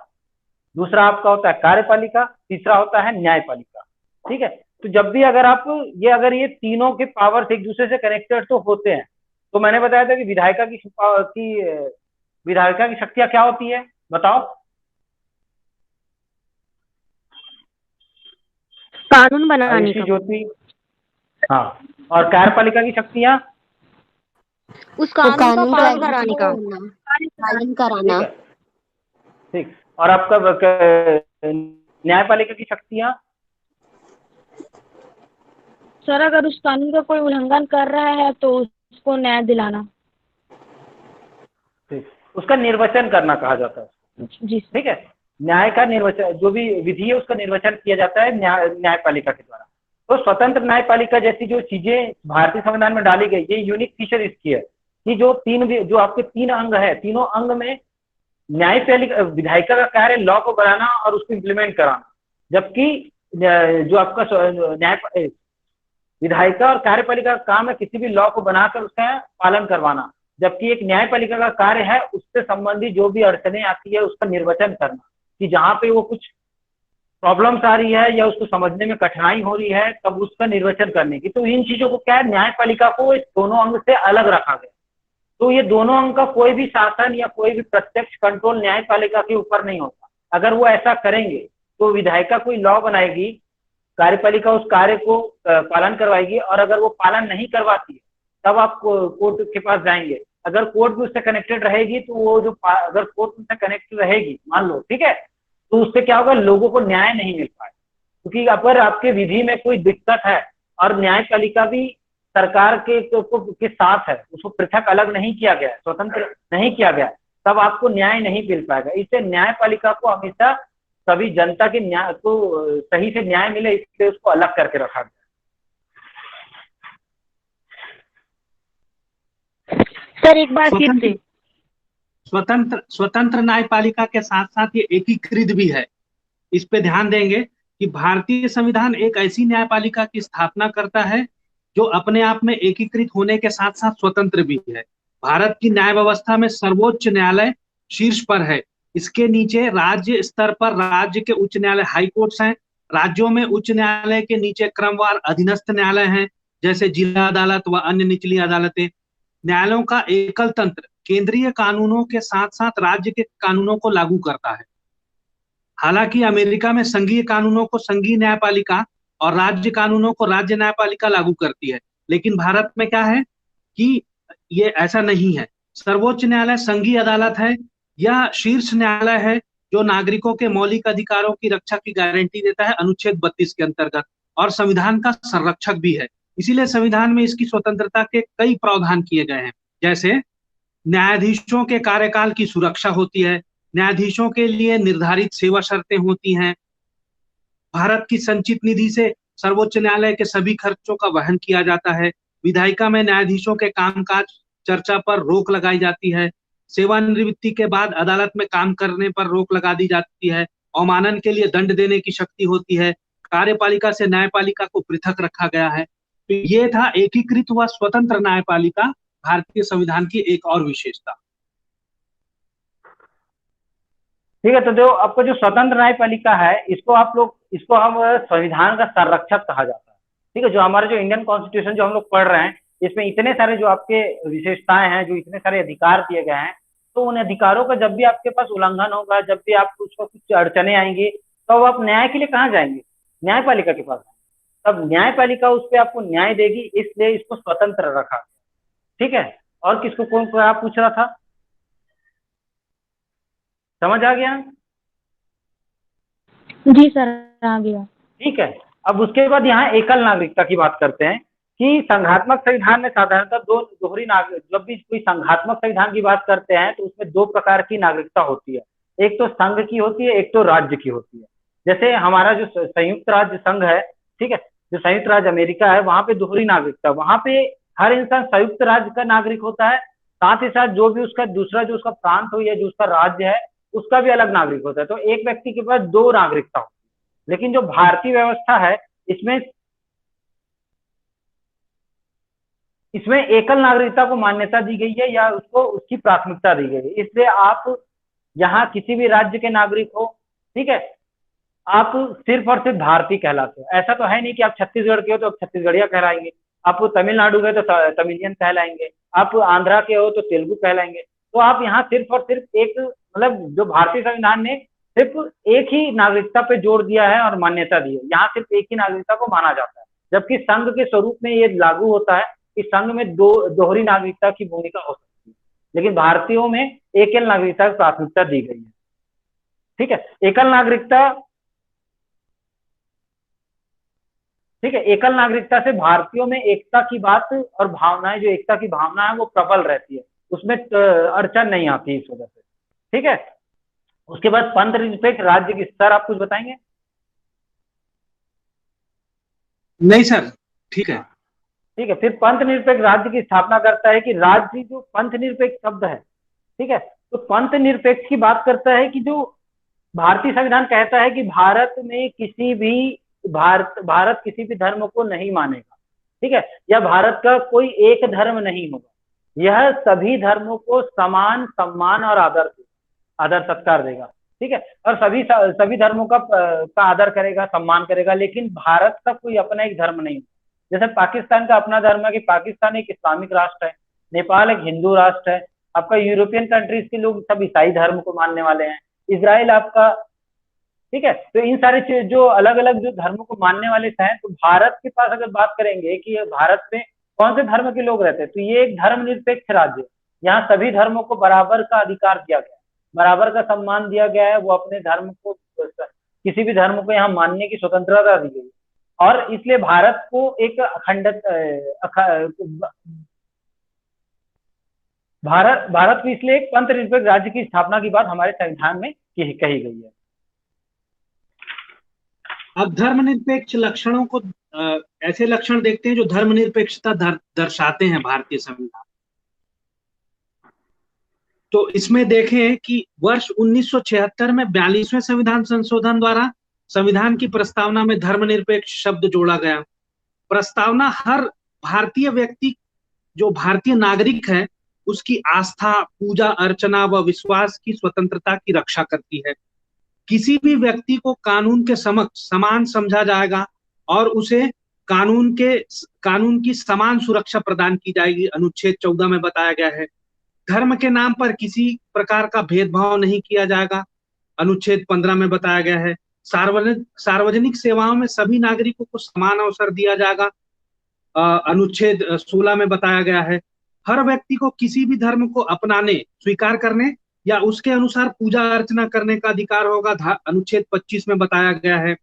दूसरा आपका होता है कार्यपालिका, तीसरा होता है न्यायपालिका, ठीक है। तो जब भी अगर ये तीनों के पावर्स एक दूसरे से कनेक्टेड तो होते हैं, तो मैंने बताया था कि विधायिका की शक्तियां क्या होती है, बताओ। कानून बनाने का, ज्योति, हाँ। और कार्यपालिका की शक्तियां उस कानून को पास कराने का, पालन कराना। ठीक। और आपका न्यायपालिका की शक्तियां? सर अगर उस कानून का कोई उल्लंघन कर रहा है तो उसको न्याय दिलाना। उसका निर्वचन करना कहा जाता है। जी सर। ठीक है, न्याय का निर्वचन, जो भी विधि है उसका निर्वचन किया जाता है न्यायपालिका के द्वारा। तो स्वतंत्र न्यायपालिका जैसी जो चीजें भारतीय संविधान में डाली गई, ये यूनिक फीचर इसकी है कि जो आपके 3 अंग है, तीनों अंग में न्यायपालिका विधायिका का कार्य लॉ को बनाना और उसको इम्प्लीमेंट कराना, जबकि जो आपका न्याय विधायिका और कार्यपालिका का काम है किसी भी लॉ को बनाकर उसका पालन करवाना, जबकि एक न्यायपालिका का कार्य है उससे संबंधित जो भी अड़चने आती है उसका निर्वचन करना, कि जहां पे वो कुछ प्रॉब्लम्स आ रही है या उसको समझने में कठिनाई हो रही है तब उसका निर्वचन करने की। तो इन चीजों को क्या है, न्यायपालिका को इस दोनों अंग से अलग रखा गया। तो ये दोनों अंग का कोई भी शासन या कोई भी प्रत्यक्ष कंट्रोल न्यायपालिका के ऊपर नहीं होता। अगर वो ऐसा करेंगे तो विधायिका कोई लॉ बनाएगी, कार्यपालिका उस कार्य को पालन करवाएगी, और अगर वो पालन नहीं करवाती है तब आप कोर्ट के पास जाएंगे। अगर कोर्ट भी उससे कनेक्टेड रहेगी तो वो जो अगर कोर्ट उससे कनेक्टेड रहेगी मान लो, ठीक है, तो उससे क्या होगा, लोगों को न्याय नहीं मिल पाएगा। क्योंकि अगर आपके विधि में कोई दिक्कत है और न्यायपालिका भी सरकार के साथ है, उसको पृथक अलग नहीं किया गया है, स्वतंत्र नहीं किया गया है, तब आपको न्याय नहीं मिल पाएगा। इससे न्यायपालिका को हमेशा सभी जनता के न्याय को सही से न्याय मिले, इसलिए उसको अलग करके रखा गया। सर एक बार फिर से। स्वतंत्र न्यायपालिका के साथ साथ ये एकीकृत भी है। इस पे ध्यान देंगे कि भारतीय संविधान एक ऐसी न्यायपालिका की स्थापना करता है जो अपने आप में एकीकृत होने के साथ साथ स्वतंत्र भी है। भारत की न्याय व्यवस्था में सर्वोच्च न्यायालय शीर्ष पर है। इसके नीचे राज्य स्तर पर राज्य के उच्च न्यायालय हाई कोर्ट्स हैं। राज्यों में उच्च न्यायालय के नीचे क्रमवार अधीनस्थ न्यायालय हैं, जैसे जिला अदालत व अन्य निचली अदालतें। न्यायालयों का एकल तंत्र केंद्रीय कानूनों के साथ साथ राज्य के कानूनों को लागू करता है। हालांकि अमेरिका में संघीय कानूनों को संघीय न्यायपालिका और राज्य कानूनों को राज्य न्यायपालिका लागू करती है, लेकिन भारत में क्या है कि ये ऐसा नहीं है। सर्वोच्च न्यायालय संघीय अदालत है, यह शीर्ष न्यायालय है जो नागरिकों के मौलिक अधिकारों की रक्षा की गारंटी देता है अनुच्छेद 32 के अंतर्गत, और संविधान का संरक्षक भी है। इसीलिए संविधान में इसकी स्वतंत्रता के कई प्रावधान किए गए हैं, जैसे न्यायाधीशों के कार्यकाल की सुरक्षा होती है, न्यायाधीशों के लिए निर्धारित सेवा शर्तें होती हैं, भारत की संचित निधि से सर्वोच्च न्यायालय के सभी खर्चों का वहन किया जाता है, विधायिका में न्यायाधीशों के कामकाज चर्चा पर रोक लगाई जाती है, सेवानिवृत्ति के बाद अदालत में काम करने पर रोक लगा दी जाती है, अवमानन के लिए दंड देने की शक्ति होती है, कार्यपालिका से न्यायपालिका को पृथक रखा गया है। तो ये था एकीकृत व स्वतंत्र न्यायपालिका, भारतीय संविधान की एक और विशेषता। ठीक है, तो जो आपको जो स्वतंत्र न्यायपालिका है, इसको हम संविधान का संरक्षक कहा जाता है। ठीक है, जो हमारा जो इंडियन कॉन्स्टिट्यूशन जो हम लोग पढ़ रहे हैं, इसमें इतने सारे जो आपके विशेषताएं हैं, जो इतने सारे अधिकार दिए गए हैं, तो उन अधिकारों का जब भी आपके पास उल्लंघन होगा, जब भी आपको उसको कुछ अड़चने आएंगी, तो अब आप न्याय के लिए कहाँ जाएंगे? न्यायपालिका के पास। तब न्यायपालिका उस पर आपको न्याय देगी, इसलिए इसको स्वतंत्र रखा। ठीक है, और किसको कौन क्या पूछ रहा था, समझ आ गया? जी सर आ गया। ठीक है, अब उसके बाद यहाँ एकल नागरिकता की बात करते हैं कि संघात्मक संविधान में साधारणतः दोहरी नागरिक, जब भी कोई संघात्मक संविधान की बात करते हैं तो उसमें 2 प्रकार की नागरिकता होती है, एक तो संघ की होती है, एक तो राज्य की होती है। जैसे हमारा जो संयुक्त राज्य संघ है, ठीक है, जो संयुक्त राज्य अमेरिका है, वहां पे दोहरी नागरिकता, वहां पे हर इंसान संयुक्त राज्य का नागरिक होता है, साथ ही साथ जो भी उसका दूसरा जो उसका प्रांत हो या जो उसका राज्य है उसका भी अलग नागरिक होता है। तो एक व्यक्ति के पास 2 नागरिकता होती है। लेकिन जो भारतीय व्यवस्था है, इसमें एकल नागरिकता को मान्यता दी गई है या उसको उसकी प्राथमिकता दी गई है। इसलिए आप यहाँ किसी भी राज्य के नागरिक हो, ठीक है, आप सिर्फ और सिर्फ भारतीय कहलाते हो। ऐसा तो है नहीं कि आप छत्तीसगढ़ के हो तो छत्तीसगढ़िया कहलाएंगे, आप तमिलनाडु के तो तमिलियन कहलाएंगे, आप आंध्रा के हो तो तेलुगु कहलाएंगे। तो आप यहाँ सिर्फ और सिर्फ एक, मतलब जो भारतीय संविधान ने सिर्फ एक ही नागरिकता पे जोर दिया है और मान्यता दी है, यहाँ सिर्फ एक ही नागरिकता को माना जाता है। जबकि संघ के स्वरूप में ये लागू होता है कि संघ में दोहरी नागरिकता की भूमिका हो सकती है, लेकिन भारतीयों में एकल नागरिकता की प्राथमिकता दी गई है। ठीक है, एकल नागरिकता ठीक है, एकल नागरिकता से भारतीयों में एकता की बात और भावनाएं, जो एकता की भावना है वो प्रबल रहती है, उसमें अड़चन नहीं आती इस वजह से। ठीक है, उसके बाद पंथ निरपेक्ष राज्य की, सर आप कुछ बताएंगे? नहीं सर, ठीक है। ठीक है, फिर पंथ निरपेक्ष राज्य की स्थापना करता है कि राज्य, जो पंथ निरपेक्ष शब्द है, ठीक है, तो पंथ निरपेक्ष की बात करता है कि जो भारतीय संविधान कहता है कि भारत में किसी भी भारत किसी भी धर्म को नहीं मानेगा, ठीक है, या भारत का कोई एक धर्म नहीं होगा, यह सभी धर्मों को समान सम्मान और आदर सत्कार देगा। ठीक है, और सभी सभी धर्मों का आदर करेगा, सम्मान करेगा, लेकिन भारत का कोई अपना एक धर्म नहीं। जैसे पाकिस्तान का अपना धर्म है कि पाकिस्तान एक इस्लामिक राष्ट्र है, नेपाल एक हिंदू राष्ट्र है, आपका यूरोपियन कंट्रीज के लोग सब ईसाई धर्म को मानने वाले हैं, इसराइल आपका, ठीक है, तो इन सारे जो अलग अलग जो धर्मों को मानने वाले हैं, तो भारत के पास अगर बात करेंगे कि भारत में कौन से धर्म के लोग रहते हैं, तो ये एक धर्मनिरपेक्ष राज्य है। यहाँ सभी धर्मों को बराबर का अधिकार दिया गया है, बराबर का सम्मान दिया गया है, वो अपने धर्म को, किसी भी धर्म को यहाँ मानने की स्वतंत्रता दी गई, और इसलिए भारत को एक अखंडत भारत को इसलिए एक पंथ निरपेक्ष राज्य की स्थापना की बात हमारे संविधान में कही गई है। अब धर्मनिरपेक्ष लक्षणों को ऐसे लक्षण देखते हैं जो धर्मनिरपेक्षता दर्शाते हैं भारतीय संविधान। तो इसमें देखें कि वर्ष 1976 में 42वें संविधान संशोधन द्वारा संविधान की प्रस्तावना में धर्मनिरपेक्ष शब्द जोड़ा गया। प्रस्तावना हर भारतीय व्यक्ति, जो भारतीय नागरिक है, उसकी आस्था, पूजा अर्चना व विश्वास की स्वतंत्रता की रक्षा करती है। किसी भी व्यक्ति को कानून के समक्ष समान समझा जाएगा और उसे कानून की समान सुरक्षा प्रदान की जाएगी, अनुच्छेद 14 में बताया गया है। धर्म के नाम पर किसी प्रकार का भेदभाव नहीं किया जाएगा, अनुच्छेद 15 में बताया गया है। सार्वजनिक सेवाओं में सभी नागरिकों को समान अवसर दिया जाएगा, अनुच्छेद 16 में बताया गया है। हर व्यक्ति को किसी भी धर्म को अपनाने, स्वीकार करने या उसके अनुसार पूजा अर्चना करने का अधिकार होगा, अनुच्छेद 25 में बताया गया है।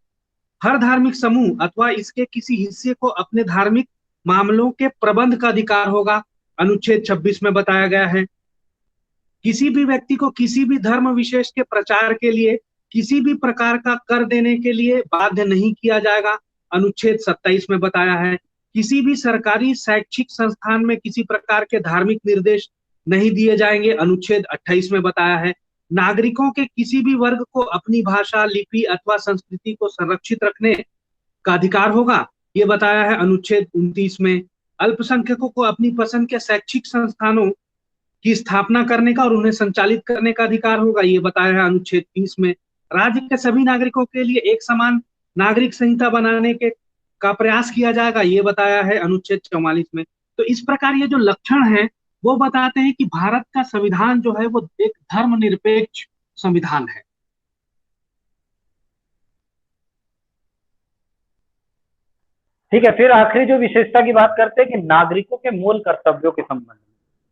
हर धार्मिक समूह अथवा इसके किसी हिस्से को अपने धार्मिक मामलों के प्रबंध का अधिकार होगा, अनुच्छेद 26 में बताया गया है। किसी भी व्यक्ति को किसी भी धर्म विशेष के प्रचार के लिए किसी भी प्रकार का कर देने के लिए बाध्य नहीं किया जाएगा, अनुच्छेद 27 में बताया है। किसी भी सरकारी शैक्षिक संस्थान में किसी प्रकार के धार्मिक निर्देश नहीं दिए जाएंगे, अनुच्छेद 28 में बताया है। नागरिकों के किसी भी वर्ग को अपनी भाषा, लिपि अथवा संस्कृति को संरक्षित रखने का अधिकार होगा, ये बताया है अनुच्छेद 29 में। अल्पसंख्यकों को अपनी पसंद के शैक्षिक संस्थानों की स्थापना करने का और उन्हें संचालित करने का अधिकार होगा, ये बताया है अनुच्छेद 30 में। राज्य के सभी नागरिकों के लिए एक समान नागरिक संहिता बनाने का प्रयास किया जाएगा, ये बताया है अनुच्छेद 44 में। तो इस प्रकार ये जो लक्षण है वो बताते हैं कि भारत का संविधान जो है वो एक धर्मनिरपेक्ष संविधान है। ठीक है, फिर आखिरी जो विशेषता की बात करते हैं कि नागरिकों के मूल कर्तव्यों के संबंध में।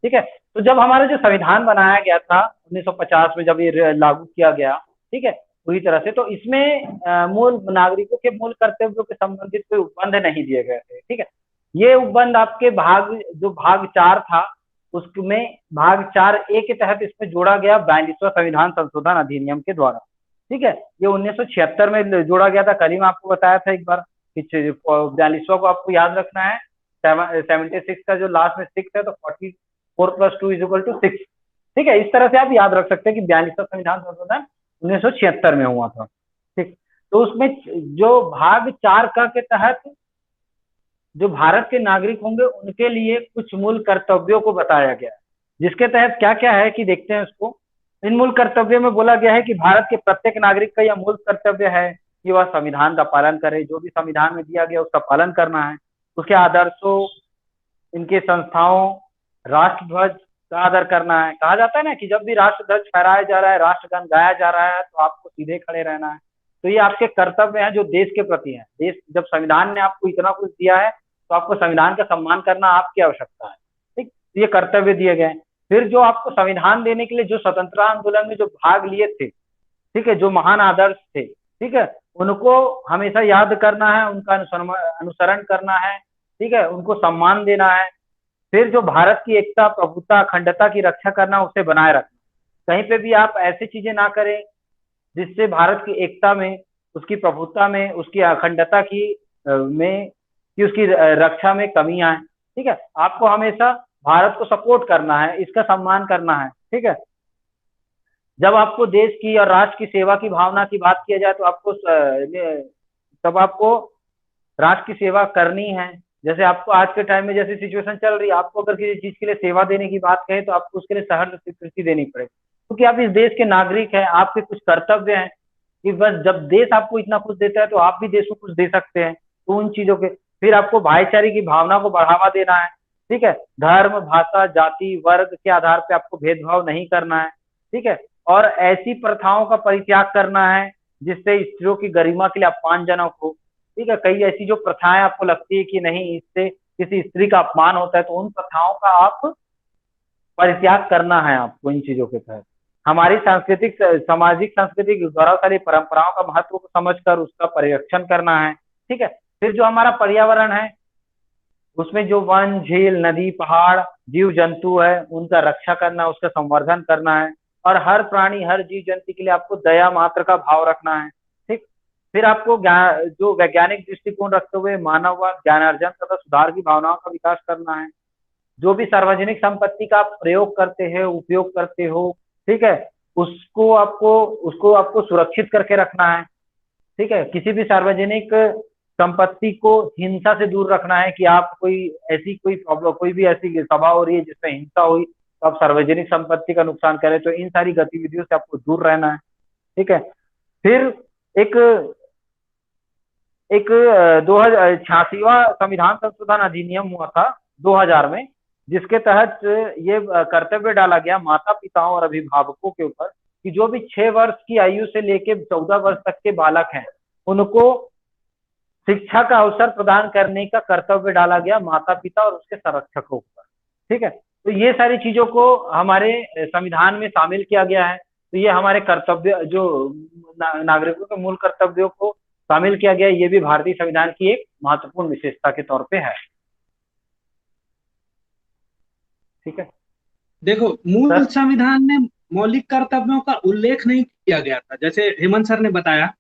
ठीक है, तो जब हमारा जो संविधान बनाया गया था 1950 में, जब ये लागू किया गया, ठीक है, पूरी तरह से, तो इसमें मूल नागरिकों के मूल कर्तव्यों के संबंधित कोई उपबंध नहीं दिए गए थे। ठीक है, ये उपबंध आपके भाग 4 था, उसमें भाग 4A के तहत इसमें जोड़ा गया 42वां संविधान संशोधन अधिनियम के द्वारा। ठीक है, ये 1976 में जोड़ा गया था, कल ही मैं आपको बताया था एक बार, 42वां को आपको याद रखना है। 76 का जो लास्ट में 6 है, तो 44 + 2 = 6। ठीक है, इस तरह से आप याद रख सकते हैं कि 42वां संविधान संशोधन 1976 में हुआ था। ठीक, तो उसमें जो भाग 4 के तहत जो भारत के नागरिक होंगे उनके लिए कुछ मूल कर्तव्यों को बताया गया है, जिसके तहत क्या क्या है कि देखते हैं उसको। इन मूल कर्तव्यों में बोला गया है कि भारत के प्रत्येक नागरिक का यह मूल कर्तव्य है कि वह संविधान का पालन करे, जो भी संविधान में दिया गया उसका पालन करना है, उसके आदर्शों, इनके संस्थाओं, राष्ट्रध्वज का आदर करना है। कहा जाता है ना कि जब भी राष्ट्रध्वज फहराया जा रहा है, राष्ट्रगान गाया जा रहा है, तो आपको सीधे खड़े रहना है। तो ये आपके कर्तव्य हैं जो देश के प्रति हैं। देश, जब संविधान ने आपको इतना कुछ दिया है तो आपको संविधान का सम्मान करना आपकी आवश्यकता है। ठीक, ये कर्तव्य दिए गए। फिर जो आपको संविधान देने के लिए जो स्वतंत्रता आंदोलन में जो भाग लिए थे, ठीक है, जो महान आदर्श थे, ठीक है, उनको हमेशा याद करना है, उनका अनुसरण करना है, ठीक है, उनको सम्मान देना है। फिर जो भारत की एकता, प्रभुता, अखंडता की रक्षा करना, उसे बनाए रखना। कहीं पे भी आप ऐसी चीजें ना करें जिससे भारत की एकता में, उसकी प्रभुता में, उसकी अखंडता की में कि उसकी रक्षा में कमी आए। ठीक है, आपको हमेशा भारत को सपोर्ट करना है, इसका सम्मान करना है। ठीक है, जब आपको देश की और राष्ट्र की सेवा की भावना की बात किया जाए तो आपको तब आपको राष्ट्र की सेवा करनी है। जैसे आपको आज के टाइम में जैसी सिचुएशन चल रही है, आपको अगर किसी चीज के लिए सेवा देने की बात कहे तो आपको उसके लिए सहर्ष स्वीकृति देनी पड़ेगी, क्योंकि आप इस देश के नागरिक हैं, आपके कुछ कर्तव्य हैं कि बस जब देश आपको इतना कुछ देता है तो आप भी देश को कुछ दे सकते हैं। तो उन चीजों के फिर आपको भाईचारे की भावना को बढ़ावा देना है। ठीक है, धर्म, भाषा, जाति, वर्ग के आधार पर आपको भेदभाव नहीं करना है। ठीक है, और ऐसी प्रथाओं का परित्याग करना है जिससे स्त्रियों की गरिमा के लिए अपमानजनक हो। ठीक है, कई ऐसी जो प्रथाएं आपको लगती है कि नहीं, इससे किसी स्त्री का अपमान होता है, तो उन प्रथाओं का आप परित्याग करना है आपको इन चीजों के तहत। हमारी सांस्कृतिक, सामाजिक, सांस्कृतिक गौरवशाली परंपराओं का महत्व को समझकर उसका परिरक्षण करना है। ठीक है, फिर जो हमारा पर्यावरण है उसमें जो वन, झील, नदी, पहाड़, जीव जंतु है, उनका रक्षा करना, उसका संवर्धन करना है। और हर प्राणी, हर जीव जंतु के लिए आपको दया मात्र का भाव रखना है। ठीक, फिर आपको जो वैज्ञानिक दृष्टिकोण रखते हुए मानववाद, ज्ञानार्जन तथा सुधार की भावनाओं का विकास करना है। जो भी सार्वजनिक संपत्ति का आप प्रयोग करते हैं, उपयोग करते हो, ठीक है, उसको आपको सुरक्षित करके रखना है। ठीक है, किसी भी सार्वजनिक संपत्ति को हिंसा से दूर रखना है कि आप कोई प्रॉब्लम, कोई भी ऐसी सभा हो रही है जिसमें हिंसा हुई तो आप सार्वजनिक संपत्ति का नुकसान करें, तो इन सारी गतिविधियों से आपको दूर रहना है। ठीक है, फिर एक एक 2086वां संविधान संशोधन अधिनियम हुआ था 2000 में, जिसके तहत ये कर्तव्य डाला गया माता पिताओं और अभिभावकों के ऊपर कि जो भी 6 वर्ष की आयु से लेकर 14 वर्ष तक के बालक हैं, उनको शिक्षा का अवसर प्रदान करने का कर्तव्य डाला गया माता पिता और उसके संरक्षकों पर। ठीक है, तो ये सारी चीजों को हमारे संविधान में शामिल किया गया है। तो ये हमारे कर्तव्य, जो नागरिकों के मूल कर्तव्यों को शामिल किया गया, ये भी भारतीय संविधान की एक महत्वपूर्ण विशेषता के तौर पे है। ठीक है, देखो, मूल संविधान में मौलिक कर्तव्यों का उल्लेख नहीं किया गया था। जैसे हेमंत सर ने बताया,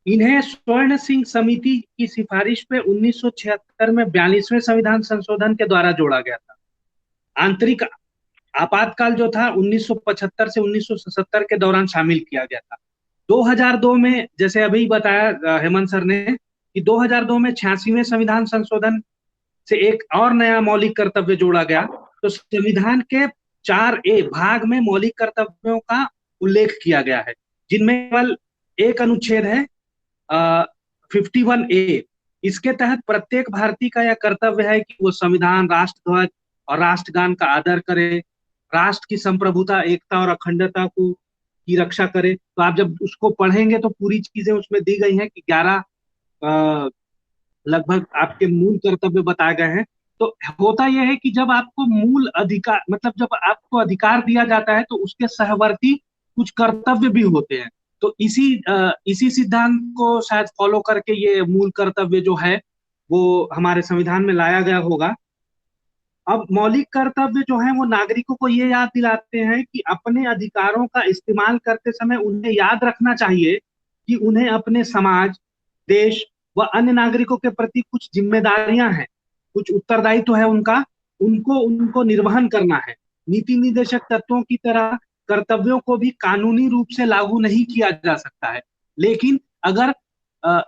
इन्हें स्वर्ण सिंह समिति की सिफारिश पे 1976 में 42वें संविधान संशोधन के द्वारा जोड़ा गया था। आंतरिक आपातकाल जो था 1975 से 1977 के दौरान शामिल किया गया था। 2002 में, जैसे अभी बताया हेमंत सर ने, कि 2002 में 86वें संविधान संशोधन से एक और नया मौलिक कर्तव्य जोड़ा गया। तो संविधान के 4A भाग में मौलिक कर्तव्यों का उल्लेख किया गया है, जिनमें केवल एक अनुच्छेद है 51A। इसके तहत प्रत्येक भारतीय का यह कर्तव्य है कि वो संविधान, राष्ट्रध्वज और राष्ट्रगान का आदर करे, राष्ट्र की संप्रभुता, एकता और अखंडता की रक्षा करे। तो आप जब उसको पढ़ेंगे तो पूरी चीजें उसमें दी गई हैं कि 11 लगभग आपके मूल कर्तव्य बताए गए हैं। तो होता यह है कि जब आपको मूल अधिकार, मतलब जब आपको अधिकार दिया जाता है तो उसके सहवर्ती कुछ कर्तव्य भी होते हैं। तो इसी सिद्धांत को शायद फॉलो करके ये मूल कर्तव्य जो है वो हमारे संविधान में लाया गया होगा। अब मौलिक कर्तव्य जो है वो नागरिकों को ये याद दिलाते हैं कि अपने अधिकारों का इस्तेमाल करते समय उन्हें याद रखना चाहिए कि उन्हें अपने समाज, देश व अन्य नागरिकों के प्रति कुछ जिम्मेदारियां हैं, कुछ उत्तरदायित्व है उनका, उनको निर्वहन करना है। नीति निर्देशक तत्वों की तरह कर्तव्यों को भी कानूनी रूप से लागू नहीं किया जा सकता है, लेकिन अगर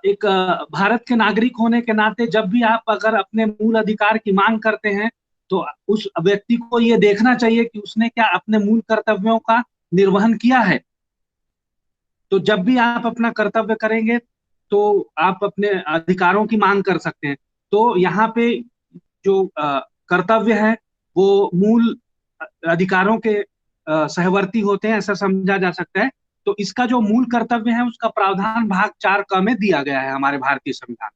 एक भारत के नागरिक होने के नाते जब भी आप अगर अपने मूल अधिकार की मांग करते हैं तो उस व्यक्ति को ये देखना चाहिए कि उसने क्या अपने मूल कर्तव्यों का निर्वहन किया है। तो जब भी आप अपना कर्तव्य करेंगे तो आप अपने अधिकारों की मांग कर सकते हैं। तो यहाँ पे जो कर्तव्य है वो मूल अधिकारों के सहवर्ती होते हैं, ऐसा समझा जा सकता है। तो इसका जो मूल कर्तव्य है उसका प्रावधान भाग 4 में दिया गया है हमारे भारतीय संविधान।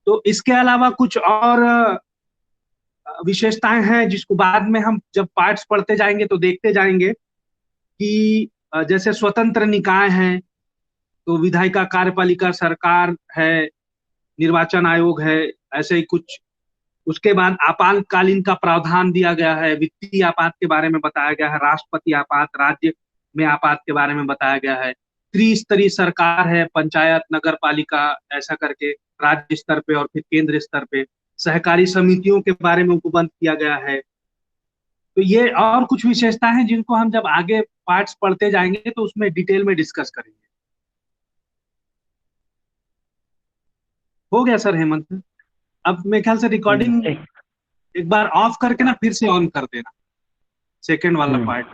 तो इसके अलावा कुछ और विशेषताएं हैं जिसको बाद में हम जब पार्ट्स पढ़ते जाएंगे तो देखते जाएंगे कि जैसे स्वतंत्र निकाय हैं, तो विधायिका, कार्यपालिका, सरकार है, निर्वाचन आयोग है, ऐसे ही कुछ। उसके बाद आपातकालीन का प्रावधान दिया गया है, वित्तीय आपात के बारे में बताया गया है, राष्ट्रपति आपात, राज्य में आपात के बारे में बताया गया है, त्रिस्तरीय सरकार है, पंचायत, नगर पालिका, ऐसा करके राज्य स्तर पे और फिर केंद्र स्तर पे, सहकारी समितियों के बारे में उपबंध किया गया है। तो ये और कुछ विशेषता हैं जिनको हम जब आगे पार्ट्स पढ़ते जाएंगे तो उसमें डिटेल में डिस्कस करेंगे। हो गया सर हेमंत? अब मेरे ख्याल से रिकॉर्डिंग ठीक। एक बार ऑफ करके ना फिर से ऑन कर देना, सेकंड वाला हम्म। पार्ट।